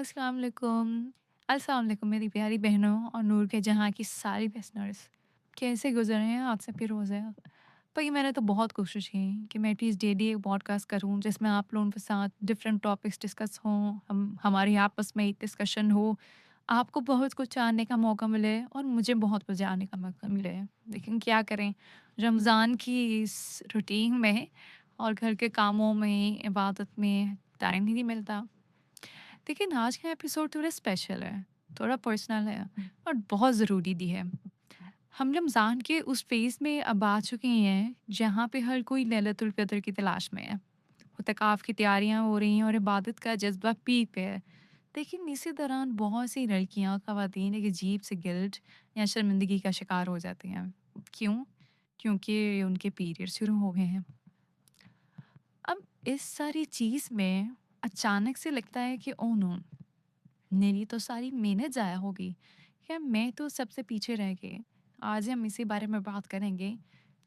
अस्सलाम वालेकुम। अस्सलाम वालेकुम मेरी प्यारी बहनों और नूर के जहाँ की सारी लिसनर्स। कैसे गुज़र रहे हैं आज से फिर रोज़े? भई मैंने तो बहुत कोशिश की कि मैं एटलीस्ट डेली एक पॉडकास्ट करूँ जिसमें आप लोगों के साथ डिफरेंट टॉपिक्स डिस्कस हों, हम हमारी आपस में एक डिस्कशन हो, आपको बहुत कुछ जानने का मौका मिले और मुझे बहुत कुछ जानने का मौका मिले। लेकिन क्या करें, रमज़ान की इस रूटीन में और घर के कामों में, इबादत में टाइम ही नहीं मिलता। लेकिन आज का एपिसोड थोड़ा स्पेशल है, थोड़ा पर्सनल है और बहुत ज़रूरी भी है। हम रमज़ान के उस फेज़ में अब आ चुके हैं जहाँ पे हर कोई लैलतुल क़द्र की तलाश में है। इत्तिकाफ़ की तैयारियाँ हो रही हैं और इबादत का जज़्बा पीक पे है। लेकिन इसी दौरान बहुत सी लड़कियाँ, ख़वातीन एक अजीब से गिल्ट या शर्मिंदगी का शिकार हो जाती हैं। क्यों? क्योंकि उनके पीरियड शुरू हो गए हैं। अब इस सारी चीज़ में अचानक से लगता है कि ओह नो! मेरी तो सारी मेहनत ज़ाया हो गई। क्या मैं तो सबसे पीछे रह गई। आज हम इसी बारे में बात करेंगे,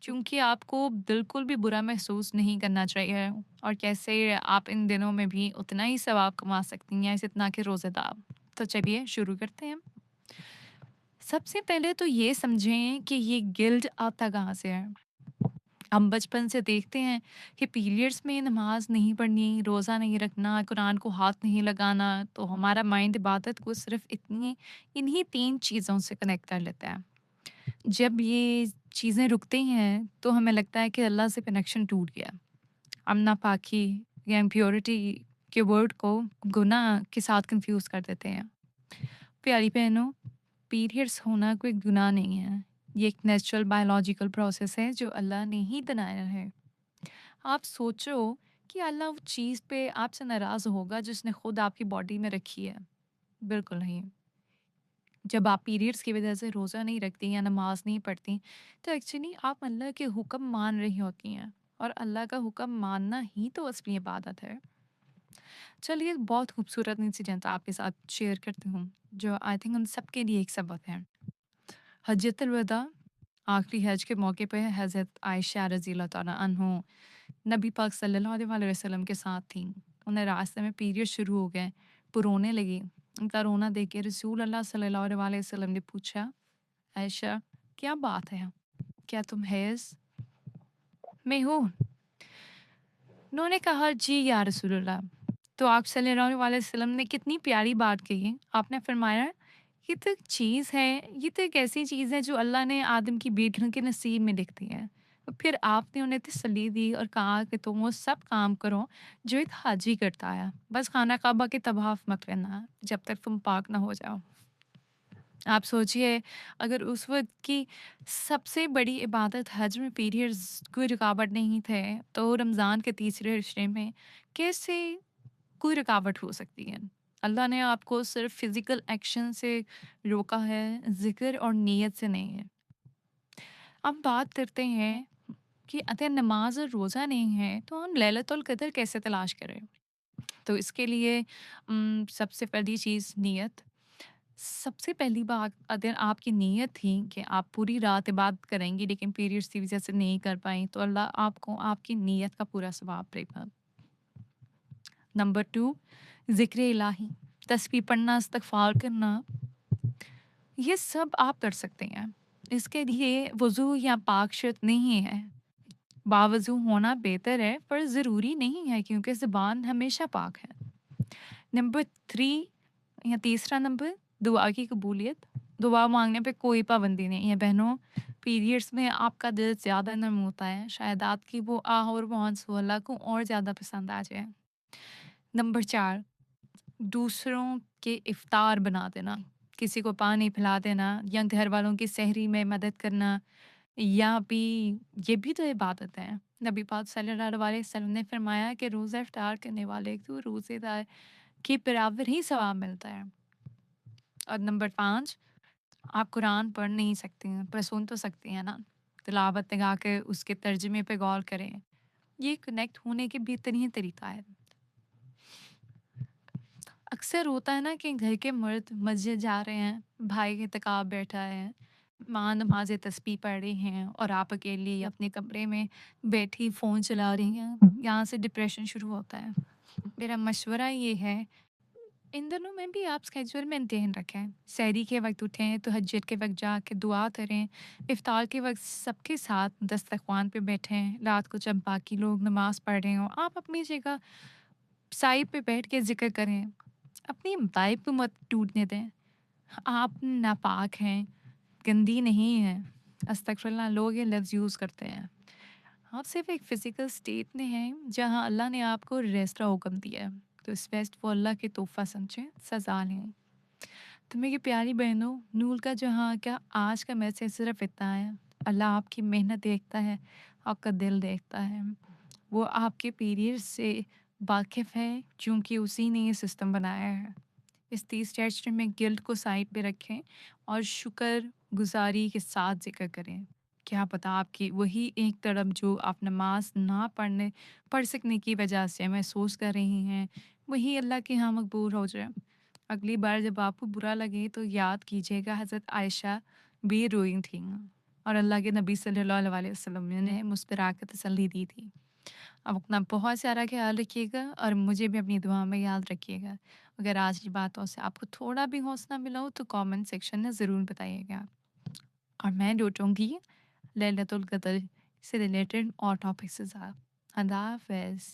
चूँकि आपको बिल्कुल भी बुरा महसूस नहीं करना चाहिए और कैसे आप इन दिनों में भी उतना ही सवाब कमा सकती हैं जितना कि रोज़ेदार। तो चलिए शुरू करते हैं। सबसे पहले तो ये समझें कि ये गिल्ट आता कहाँ से है। हम बचपन से देखते हैं कि पीरियड्स में नमाज नहीं पढ़नी, रोज़ा नहीं रखना, कुरान को हाथ नहीं लगाना, तो हमारा माइंड इबादत को सिर्फ इतनी इन्हीं 3 चीज़ों से कनेक्ट कर लेता है। जब ये चीज़ें रुकती हैं, तो हमें लगता है कि अल्लाह से कनेक्शन टूट गया। हम नापाकी या इम्प्योरिटी के वर्ड को गुनाह के साथ कन्फ्यूज़ कर देते हैं। प्यारी बहनों, पीरियड्स होना कोई गुनाह नहीं है। ये एक नेचुरल बायोलॉजिकल प्रोसेस है जो अल्लाह ने ही बनाया है। आप सोचो कि अल्लाह उस चीज़ पे आपसे नाराज़ होगा जिसने खुद आपकी बॉडी में रखी है। बिल्कुल नहीं। जब आप पीरियड्स की वजह से रोज़ा नहीं रखती या नमाज नहीं पढ़ती, तो एक्चुअली आप अल्लाह के हुक्म मान रही होती हैं और अल्लाह का हुक्म मानना ही तो असली इबादत है। चलिए बहुत खूबसूरत इंसिडेंट आपके साथ शेयर करती हूँ, जो आई थिंक उन सबके लिए एक सबक है। हज्जतुल वदा आखिरी हज के मौके पे हज़रत आयशा रज़ी अल्लाह तआला अन्हो नबी पाक सल्लल्लाहु अलैहि वसल्लम के साथ थीं। उन्हें रास्ते में पीरियड शुरू हो गए, वो रोने लगी। उनका रोना देख के रसूल अल्लाह सल्लल्लाहु अलैहि वसल्लम ने पूछा, आयशा क्या बात है? क्या तुम हैज़ में हो? उन्होंने कहा जी या रसूलल्लाह। तो आप सल्लल्लाहु अलैहि वसल्लम ने कितनी प्यारी बात कही। आपने फरमाया ये तो एक चीज़ है, ये तो एक ऐसी चीज़ है जो अल्लाह ने आदम की बेटियों के नसीब में लिख दी है। तो फिर आपने उन्हें तसल्ली दी और कहा कि तुम वो सब काम करो जो एक हाजी करता है। बस खाना काबा के तवाफ मत करना जब तक तुम पाक ना हो जाओ। आप सोचिए, अगर उस वक़्त की सबसे बड़ी इबादत हज में पीरियड्स कोई रुकावट नहीं थे, तो रमज़ान के तीसरे रिश्ते में कैसे कोई रुकावट हो सकती है? अल्लाह ने आपको सिर्फ़ फ़िज़िकल एक्शन से रोका है, ज़िक्र और नियत से नहीं है। अब बात करते हैं कि अगर नमाज़ और रोज़ा नहीं है, तो हम लैलतुल क़द्र कैसे तलाश करें? तो इसके लिए सबसे पहली चीज़ नियत। सबसे पहली बात, अगर आपकी नीयत थी कि आप पूरी रात इबादत करेंगी लेकिन पीरियड्स की वज़ह से नहीं कर पाईं, तो अल्लाह आपको आपकी नीयत का पूरा सवाब देगा। नंबर 2, ज़िक्र इलाही, तस्बीह पढ़ना, इस्तिग़फ़ार करना, ये सब आप कर सकते हैं। इसके लिए वज़ू या पाक शर्त नहीं है। बावज़ू होना बेहतर है, पर ज़रूरी नहीं है क्योंकि ज़ुबान हमेशा पाक है। नंबर 3 या तीसरा नंबर, दुआ की कबूलियत। दुआ माँगने पे कोई पाबंदी नहीं है बहनों। पीरियड्स में आपका दिल ज़्यादा नम होता है, शायद आपकी वो आह और आंसू अल्लाह को और ज़्यादा पसंद आ जाए। नंबर 4, दूसरों के इफ्तार बना देना, किसी को पानी पिला देना या घर वालों की सहरी में मदद करना, या भी ये भी तो इबादत है। नबी पाक सल्लल्लाहु अलैहि वसल्लम ने फरमाया कि रोज़ा इफ्तार करने वाले को रोज़ेदार के बराबर ही सवाब मिलता है। और नंबर 5, आप कुरान पढ़ नहीं सकती हैं, पर सुन तो सकती हैं ना। तिलावत लगा के उसके तर्जुमे पे गौर करें। ये कनेक्ट होने के बेहतरीन तरीका है। अक्सर होता है ना कि घर के मर्द मस्जिद जा रहे हैं, भाई एहतिकाफ बैठा है, माँ नमाज़ तस्बीह पढ़ रही हैं और आप अकेली अपने कमरे में बैठी फ़ोन चला रही हैं। यहाँ से डिप्रेशन शुरू होता है। मेरा मशवरा ये है इन दिनों में भी आप स्केड्यूल मेंटेन रखें। सहरी के वक़्त उठें, तहज्जुद के वक़्त जाके दुआ करें, इफ्तार के वक़्त सबके साथ दस्तरख़्वान पे बैठें, रात को जब बाकी लोग नमाज़ पढ़ रहे हों, आप अपनी जगह साइड पे बैठ के ज़िक्र करें। अपनी वाइब को मत टूटने दें। आप नापाक हैं, गंदी नहीं हैं। अस्तगफिरुल्लाह लोग ये लफ्ज़ यूज़ करते हैं। आप सिर्फ़ एक फ़िज़िकल स्टेट में हैं जहाँ अल्लाह ने आपको रेस्ट का हुक्म दिया है। तो इस रेस्ट को अल्लाह के तोहफ़ा समझें, सज़ा लें। तो मेरी प्यारी बहनों, नूर का जहाँ क्या आज का मैसेज सिर्फ़ इतना है, अल्लाह आपकी मेहनत देखता है, आपका दिल देखता है। वो आपके पीरियड्स से वाकिफ़ है क्योंकि उसी ने ये सिस्टम बनाया है। इस तीस टेस्ट में गिल्ट को साइड पे रखें और शुक्रगुज़ारी के साथ ज़िक्र करें। क्या पता आपकी वही एक तरफ जो आप नमाज़ ना पढ़ सकने की वजह से महसूस कर रही हैं, वही अल्लाह के यहाँ मकबूल हो जाए। अगली बार जब आपको बुरा लगे तो याद कीजिएगा हज़रत आयशा भी रोई थीं और अल्लाह के नबी सल्लल्लाहु अलैहि वसल्लम ने मुस्कुरा के तसल्ली दी थी। आप अपना बहुत सारा ख़्याल रखिएगा और मुझे भी अपनी दुआ में याद रखिएगा। अगर आज की बातों से आपको थोड़ा भी हौसला मिला हो तो कमेंट सेक्शन में ज़रूर बताइएगा और मैं लौटूँगी लैलतुल क़द्र से रिलेटेड और टॉपिक्स के साथ। अल्लाह हाफ़िज़।